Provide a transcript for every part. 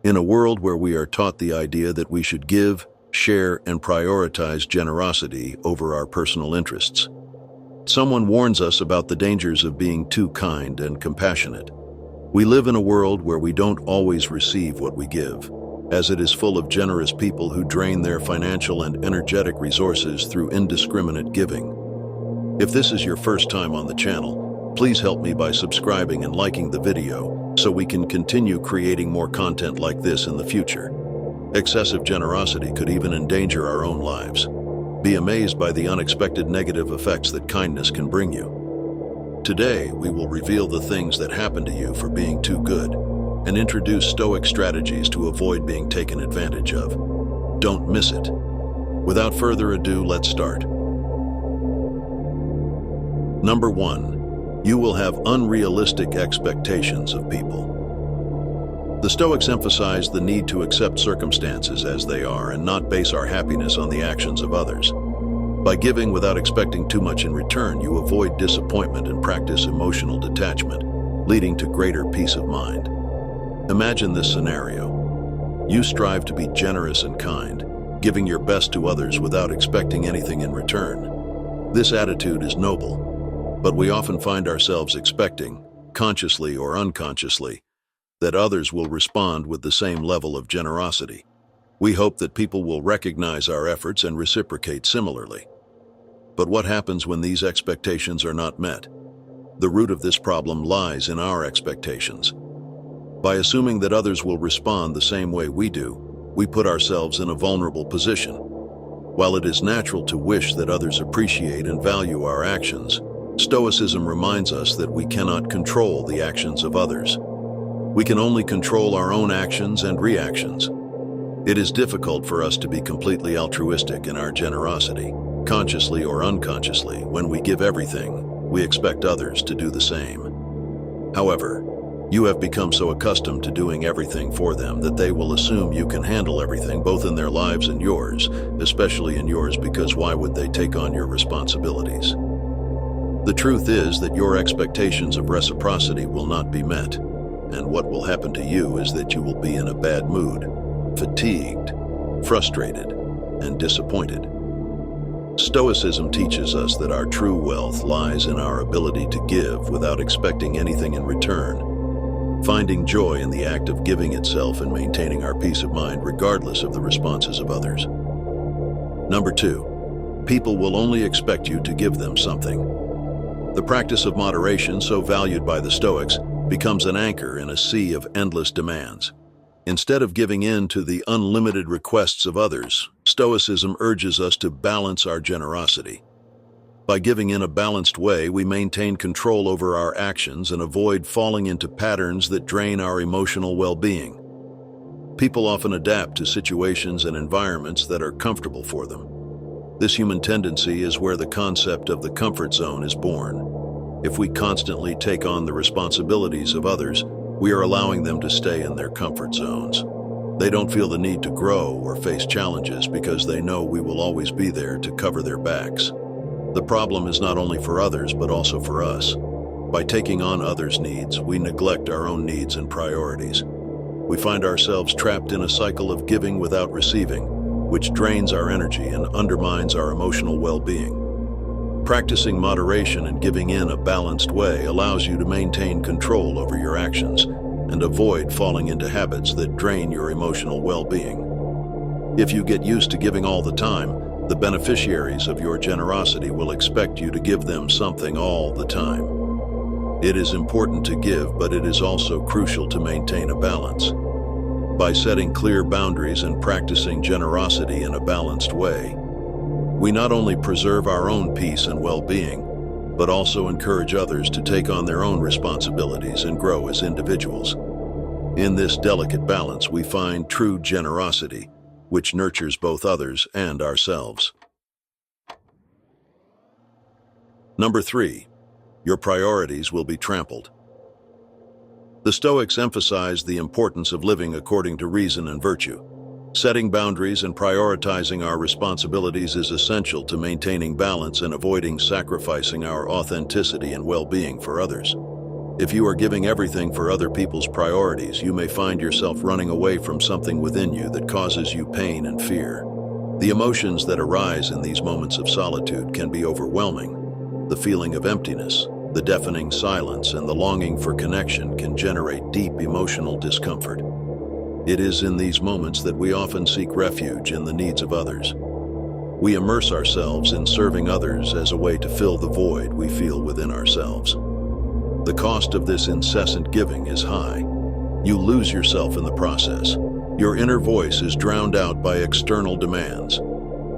In a world where we are taught the idea that we should give, share, and prioritize generosity over our personal interests, someone warns us about the dangers of being too kind and compassionate. We live in a world where we don't always receive what we give, as it is full of generous people who drain their financial and energetic resources through indiscriminate giving. If this is your first time on the channel, please help me by subscribing and liking the video so we can continue creating more content like this in the future. Excessive generosity could even endanger our own lives. Be amazed by the unexpected negative effects that kindness can bring you. Today, we will reveal the things that happen to you for being too good and introduce Stoic strategies to avoid being taken advantage of. Don't miss it. Without further ado, let's start. Number 1, you will have unrealistic expectations of people. The Stoics emphasize the need to accept circumstances as they are and not base our happiness on the actions of others. By giving without expecting too much in return, you avoid disappointment and practice emotional detachment, leading to greater peace of mind. Imagine this scenario. You strive to be generous and kind, giving your best to others without expecting anything in return. This attitude is noble, but we often find ourselves expecting, consciously or unconsciously, that others will respond with the same level of generosity. We hope that people will recognize our efforts and reciprocate similarly. But what happens when these expectations are not met? The root of this problem lies in our expectations. By assuming that others will respond the same way we do, we put ourselves in a vulnerable position. While it is natural to wish that others appreciate and value our actions, Stoicism reminds us that we cannot control the actions of others. We can only control our own actions and reactions. It is difficult for us to be completely altruistic in our generosity, consciously or unconsciously. When we give everything, we expect others to do the same. However, you have become so accustomed to doing everything for them that they will assume you can handle everything, both in their lives and yours, especially in yours, because why would they take on your responsibilities? The truth is that your expectations of reciprocity will not be met, and what will happen to you is that you will be in a bad mood, fatigued, frustrated, and disappointed. Stoicism teaches us that our true wealth lies in our ability to give without expecting anything in return, finding joy in the act of giving itself and maintaining our peace of mind regardless of the responses of others. Number 2, people will only expect you to give them something. The practice of moderation, so valued by the Stoics, becomes an anchor in a sea of endless demands. Instead of giving in to the unlimited requests of others, Stoicism urges us to balance our generosity. By giving in a balanced way, we maintain control over our actions and avoid falling into patterns that drain our emotional well-being. People often adapt to situations and environments that are comfortable for them. This human tendency is where the concept of the comfort zone is born. If we constantly take on the responsibilities of others, we are allowing them to stay in their comfort zones. They don't feel the need to grow or face challenges because they know we will always be there to cover their backs. The problem is not only for others, but also for us. By taking on others' needs, we neglect our own needs and priorities. We find ourselves trapped in a cycle of giving without receiving, which drains our energy and undermines our emotional well-being. Practicing moderation and giving in a balanced way allows you to maintain control over your actions and avoid falling into habits that drain your emotional well-being. If you get used to giving all the time, the beneficiaries of your generosity will expect you to give them something all the time. It is important to give, but it is also crucial to maintain a balance. By setting clear boundaries and practicing generosity in a balanced way, we not only preserve our own peace and well-being, but also encourage others to take on their own responsibilities and grow as individuals. In this delicate balance, we find true generosity, which nurtures both others and ourselves. Number 3, your priorities will be trampled. The Stoics emphasize the importance of living according to reason and virtue. Setting boundaries and prioritizing our responsibilities is essential to maintaining balance and avoiding sacrificing our authenticity and well-being for others. If you are giving everything for other people's priorities, you may find yourself running away from something within you that causes you pain and fear. The emotions that arise in these moments of solitude can be overwhelming. The feeling of emptiness, the deafening silence, and the longing for connection can generate deep emotional discomfort. It is in these moments that we often seek refuge in the needs of others. We immerse ourselves in serving others as a way to fill the void we feel within ourselves. The cost of this incessant giving is high. You lose yourself in the process. Your inner voice is drowned out by external demands.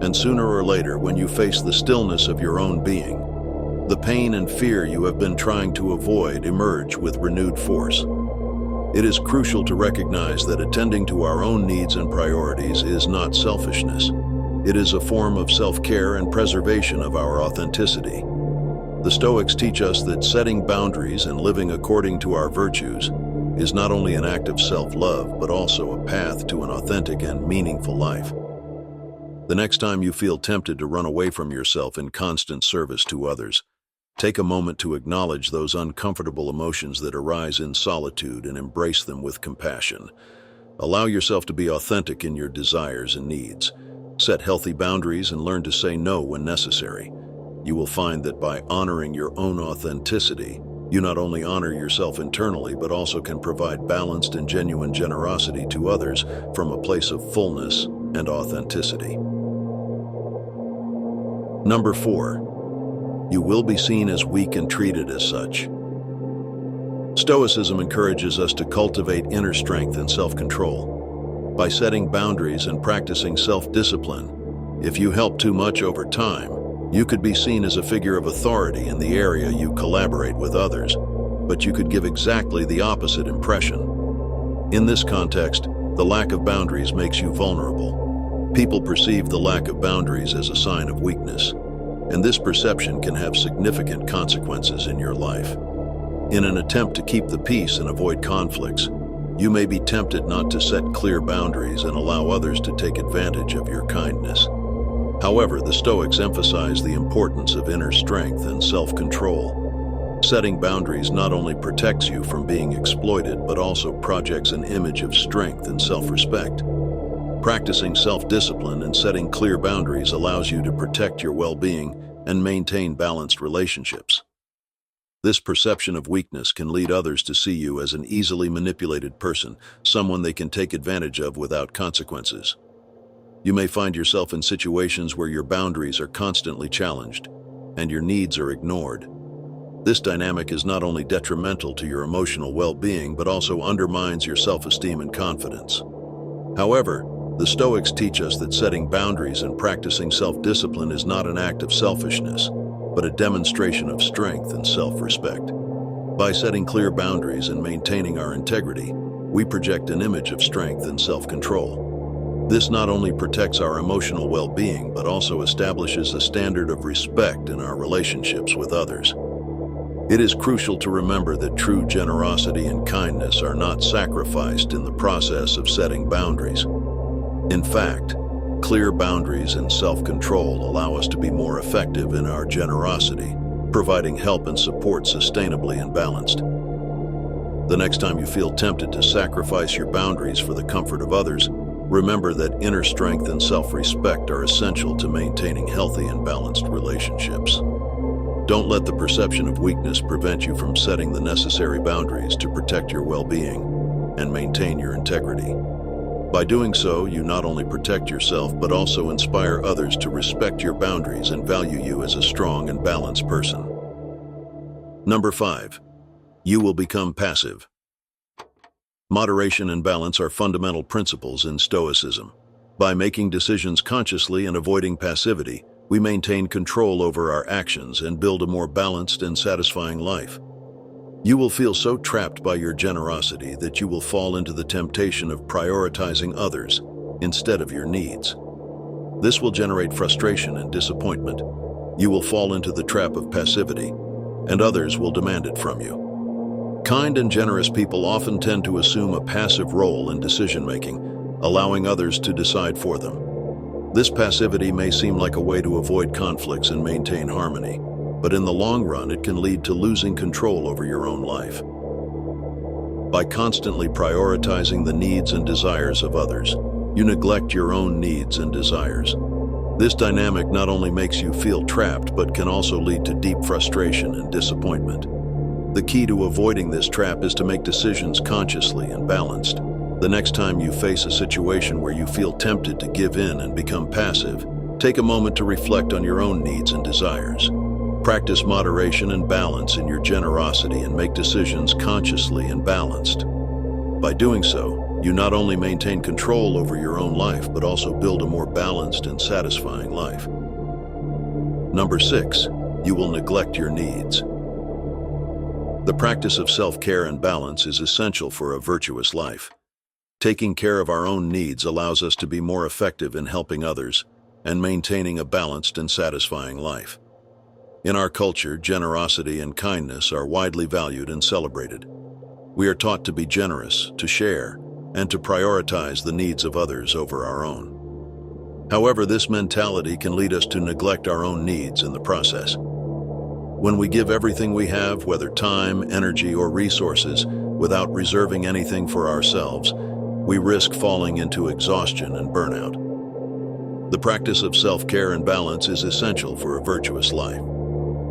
And sooner or later, when you face the stillness of your own being, the pain and fear you have been trying to avoid emerge with renewed force. It is crucial to recognize that attending to our own needs and priorities is not selfishness. It is a form of self-care and preservation of our authenticity. The Stoics teach us that setting boundaries and living according to our virtues is not only an act of self-love, but also a path to an authentic and meaningful life. The next time you feel tempted to run away from yourself in constant service to others, take a moment to acknowledge those uncomfortable emotions that arise in solitude and embrace them with compassion. Allow yourself to be authentic in your desires and needs. Set healthy boundaries and learn to say no when necessary. You will find that by honoring your own authenticity, you not only honor yourself internally, but also can provide balanced and genuine generosity to others from a place of fullness and authenticity. Number 4, you will be seen as weak and treated as such. Stoicism encourages us to cultivate inner strength and self-control. By setting boundaries and practicing self-discipline, if you help too much over time, you could be seen as a figure of authority in the area you collaborate with others, but you could give exactly the opposite impression. In this context, the lack of boundaries makes you vulnerable. People perceive the lack of boundaries as a sign of weakness, and this perception can have significant consequences in your life. In an attempt to keep the peace and avoid conflicts, you may be tempted not to set clear boundaries and allow others to take advantage of your kindness. However, the Stoics emphasize the importance of inner strength and self-control. Setting boundaries not only protects you from being exploited, but also projects an image of strength and self-respect. Practicing self-discipline and setting clear boundaries allows you to protect your well-being and maintain balanced relationships. This perception of weakness can lead others to see you as an easily manipulated person, someone they can take advantage of without consequences. You may find yourself in situations where your boundaries are constantly challenged and your needs are ignored. This dynamic is not only detrimental to your emotional well-being, but also undermines your self-esteem and confidence. However, the Stoics teach us that setting boundaries and practicing self-discipline is not an act of selfishness, but a demonstration of strength and self-respect. By setting clear boundaries and maintaining our integrity, we project an image of strength and self-control. This not only protects our emotional well-being, but also establishes a standard of respect in our relationships with others. It is crucial to remember that true generosity and kindness are not sacrificed in the process of setting boundaries. In fact, clear boundaries and self-control allow us to be more effective in our generosity, providing help and support sustainably and balanced. The next time you feel tempted to sacrifice your boundaries for the comfort of others, remember that inner strength and self-respect are essential to maintaining healthy and balanced relationships. Don't let the perception of weakness prevent you from setting the necessary boundaries to protect your well-being and maintain your integrity. By doing so, you not only protect yourself, but also inspire others to respect your boundaries and value you as a strong and balanced person. Number 5, you will become passive. Moderation and balance are fundamental principles in Stoicism. By making decisions consciously and avoiding passivity, we maintain control over our actions and build a more balanced and satisfying life. You will feel so trapped by your generosity that you will fall into the temptation of prioritizing others instead of your needs. This will generate frustration and disappointment. You will fall into the trap of passivity, and others will demand it from you. Kind and generous people often tend to assume a passive role in decision-making, allowing others to decide for them. This passivity may seem like a way to avoid conflicts and maintain harmony. but in the long run it can lead to losing control over your own life. By constantly prioritizing the needs and desires of others, you neglect your own needs and desires. This dynamic not only makes you feel trapped, but can also lead to deep frustration and disappointment. The key to avoiding this trap is to make decisions consciously and balanced. The next time you face a situation where you feel tempted to give in and become passive, take a moment to reflect on your own needs and desires. Practice moderation and balance in your generosity and make decisions consciously and balanced. By doing so, you not only maintain control over your own life, but also build a more balanced and satisfying life. Number 6, you will neglect your needs. The practice of self-care and balance is essential for a virtuous life. Taking care of our own needs allows us to be more effective in helping others and maintaining a balanced and satisfying life. In our culture, generosity and kindness are widely valued and celebrated. We are taught to be generous, to share, and to prioritize the needs of others over our own. However, this mentality can lead us to neglect our own needs in the process. When we give everything we have, whether time, energy, or resources, without reserving anything for ourselves, we risk falling into exhaustion and burnout. The practice of self-care and balance is essential for a virtuous life.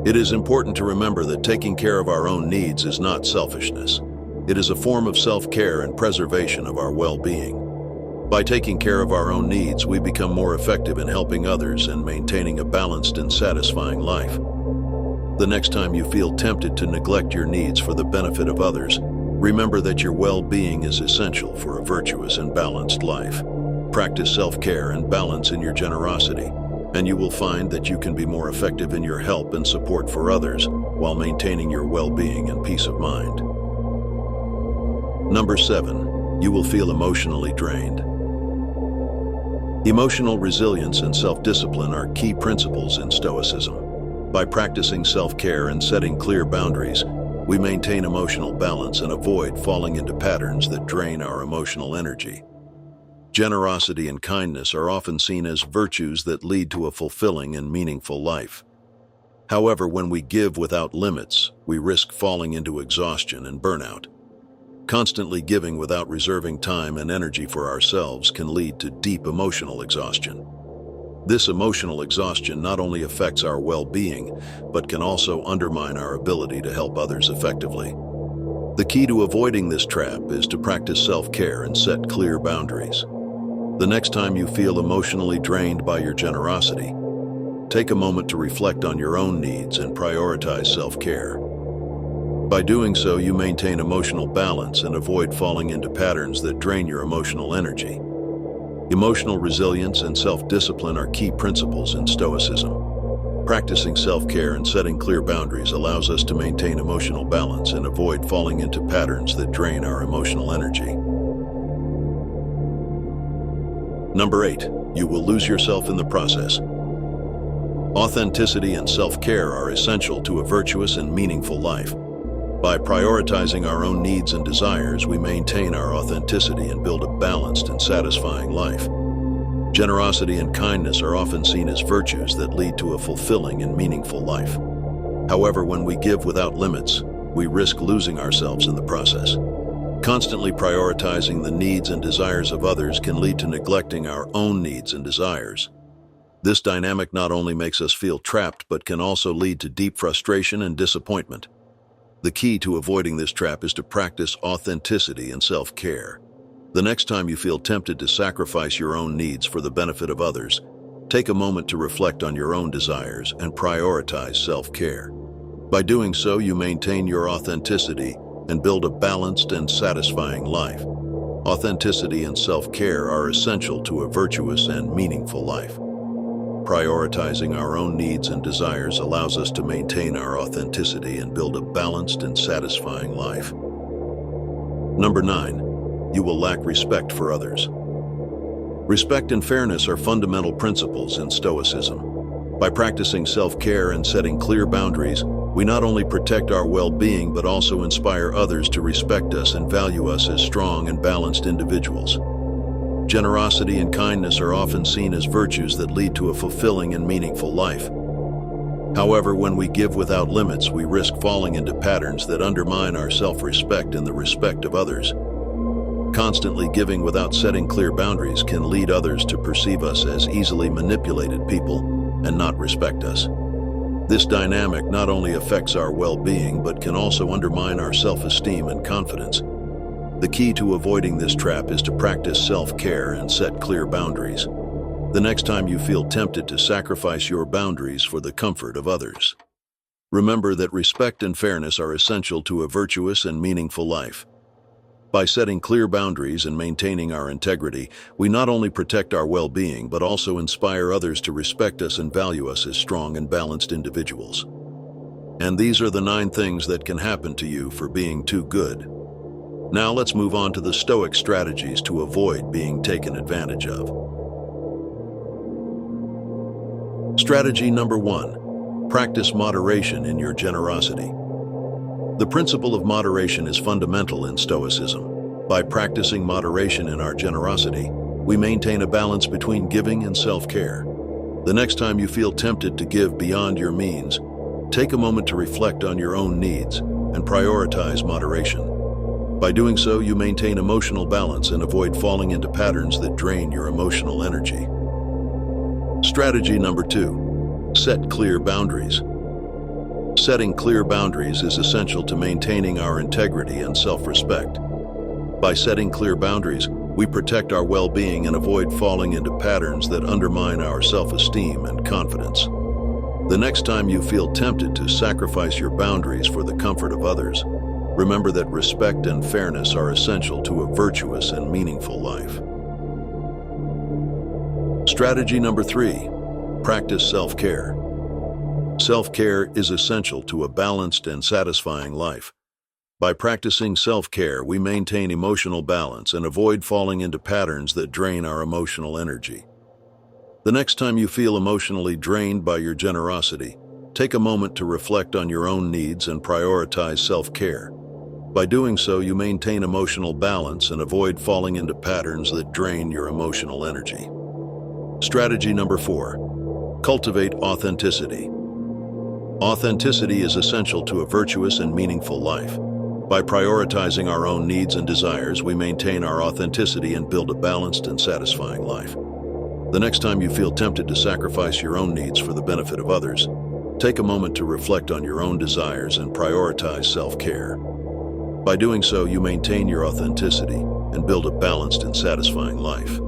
It is important to remember that taking care of our own needs is not selfishness. It is a form of self-care and preservation of our well-being. By taking care of our own needs, we become more effective in helping others and maintaining a balanced and satisfying life. The next time you feel tempted to neglect your needs for the benefit of others, remember that your well-being is essential for a virtuous and balanced life. Practice self-care and balance in your generosity, and you will find that you can be more effective in your help and support for others while maintaining your well-being and peace of mind. Number 7, you will feel emotionally drained. Emotional resilience and self-discipline are key principles in Stoicism. By practicing self-care and setting clear boundaries, we maintain emotional balance and avoid falling into patterns that drain our emotional energy. Generosity and kindness are often seen as virtues that lead to a fulfilling and meaningful life. However, when we give without limits, we risk falling into exhaustion and burnout. Constantly giving without reserving time and energy for ourselves can lead to deep emotional exhaustion. This emotional exhaustion not only affects our well-being, but can also undermine our ability to help others effectively. The key to avoiding this trap is to practice self-care and set clear boundaries. The next time you feel emotionally drained by your generosity, take a moment to reflect on your own needs and prioritize self-care. By doing so, you maintain emotional balance and avoid falling into patterns that drain your emotional energy. Emotional resilience and self-discipline are key principles in Stoicism. Practicing self-care and setting clear boundaries allows us to maintain emotional balance and avoid falling into patterns that drain our emotional energy. Number 8, you will lose yourself in the process. Authenticity and self-care are essential to a virtuous and meaningful life. By prioritizing our own needs and desires, we maintain our authenticity and build a balanced and satisfying life. Generosity and kindness are often seen as virtues that lead to a fulfilling and meaningful life. However, when we give without limits, we risk losing ourselves in the process. Constantly prioritizing the needs and desires of others can lead to neglecting our own needs and desires. This dynamic not only makes us feel trapped, but can also lead to deep frustration and disappointment. The key to avoiding this trap is to practice authenticity and self-care. The next time you feel tempted to sacrifice your own needs for the benefit of others, take a moment to reflect on your own desires and prioritize self-care. By doing so, you maintain your authenticity and build a balanced and satisfying life. Authenticity and self-care are essential to a virtuous and meaningful life. Prioritizing our own needs and desires allows us to maintain our authenticity and build a balanced and satisfying life. Number 9, you will lack respect for others. Respect and fairness are fundamental principles in Stoicism. By practicing self-care and setting clear boundaries, we not only protect our well-being but also inspire others to respect us and value us as strong and balanced individuals. Generosity and kindness are often seen as virtues that lead to a fulfilling and meaningful life. However, when we give without limits, we risk falling into patterns that undermine our self-respect and the respect of others. Constantly giving without setting clear boundaries can lead others to perceive us as easily manipulated people and not respect us. This dynamic not only affects our well-being, but can also undermine our self-esteem and confidence. The key to avoiding this trap is to practice self-care and set clear boundaries. The next time you feel tempted to sacrifice your boundaries for the comfort of others, remember that respect and fairness are essential to a virtuous and meaningful life. By setting clear boundaries and maintaining our integrity, we not only protect our well-being, but also inspire others to respect us and value us as strong and balanced individuals. And these are the 9 things that can happen to you for being too good. Now let's move on to the Stoic strategies to avoid being taken advantage of. Strategy number 1. Practice moderation in your generosity. The principle of moderation is fundamental in Stoicism. By practicing moderation in our generosity, we maintain a balance between giving and self-care. The next time you feel tempted to give beyond your means, take a moment to reflect on your own needs and prioritize moderation. By doing so, you maintain emotional balance and avoid falling into patterns that drain your emotional energy. Strategy number 2. Set clear boundaries. Setting clear boundaries is essential to maintaining our integrity and self-respect. By setting clear boundaries, we protect our well-being and avoid falling into patterns that undermine our self-esteem and confidence. The next time you feel tempted to sacrifice your boundaries for the comfort of others, remember that respect and fairness are essential to a virtuous and meaningful life. Strategy number 3. Practice self-care. Self-care is essential to a balanced and satisfying life. By practicing self-care, we maintain emotional balance and avoid falling into patterns that drain our emotional energy. The next time you feel emotionally drained by your generosity, take a moment to reflect on your own needs and prioritize self-care. By doing so, you maintain emotional balance and avoid falling into patterns that drain your emotional energy. Strategy number 4. Cultivate authenticity. Authenticity is essential to a virtuous and meaningful life. By prioritizing our own needs and desires, we maintain our authenticity and build a balanced and satisfying life. The next time you feel tempted to sacrifice your own needs for the benefit of others, take a moment to reflect on your own desires and prioritize self-care. By doing so, you maintain your authenticity and build a balanced and satisfying life.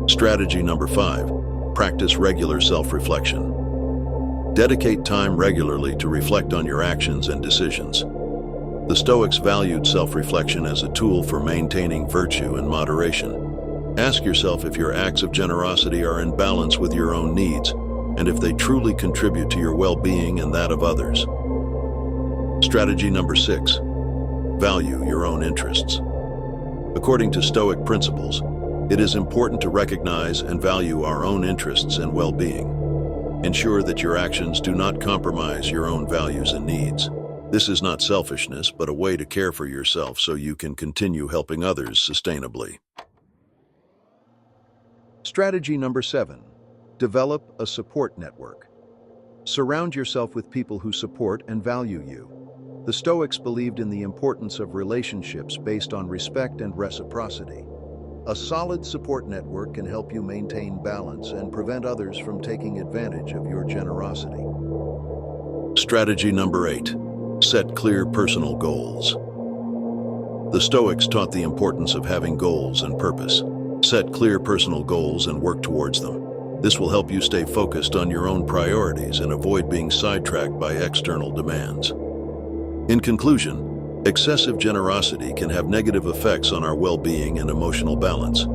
Strategy number 5. Practice regular self-reflection. Dedicate time regularly to reflect on your actions and decisions. The Stoics valued self-reflection as a tool for maintaining virtue and moderation. Ask yourself if your acts of generosity are in balance with your own needs, and if they truly contribute to your well-being and that of others. Strategy number 6. Value your own interests. According to Stoic principles, it is important to recognize and value our own interests and well-being. Ensure that your actions do not compromise your own values and needs. This is not selfishness, but a way to care for yourself so you can continue helping others sustainably. Strategy number 7. Develop a support network. Surround yourself with people who support and value you. The Stoics believed in the importance of relationships based on respect and reciprocity. A solid support network can help you maintain balance and prevent others from taking advantage of your generosity. Strategy number 8. Set clear personal goals. The Stoics taught the importance of having goals and purpose. Set clear personal goals and work towards them. This will help you stay focused on your own priorities and avoid being sidetracked by external demands. In conclusion, excessive generosity can have negative effects on our well-being and emotional balance.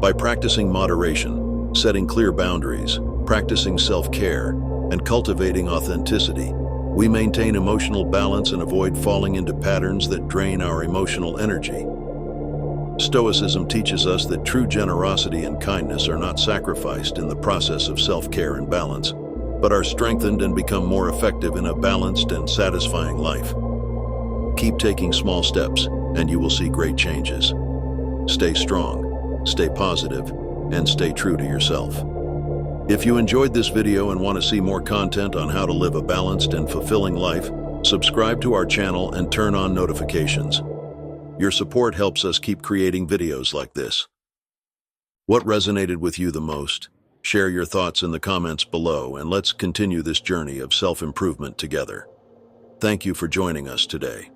By practicing moderation, setting clear boundaries, practicing self-care, and cultivating authenticity, we maintain emotional balance and avoid falling into patterns that drain our emotional energy. Stoicism teaches us that true generosity and kindness are not sacrificed in the process of self-care and balance, but are strengthened and become more effective in a balanced and satisfying life. Keep taking small steps, and you will see great changes. Stay strong, stay positive, and stay true to yourself. If you enjoyed this video and want to see more content on how to live a balanced and fulfilling life, subscribe to our channel and turn on notifications. Your support helps us keep creating videos like this. What resonated with you the most? Share your thoughts in the comments below, and let's continue this journey of self-improvement together. Thank you for joining us today.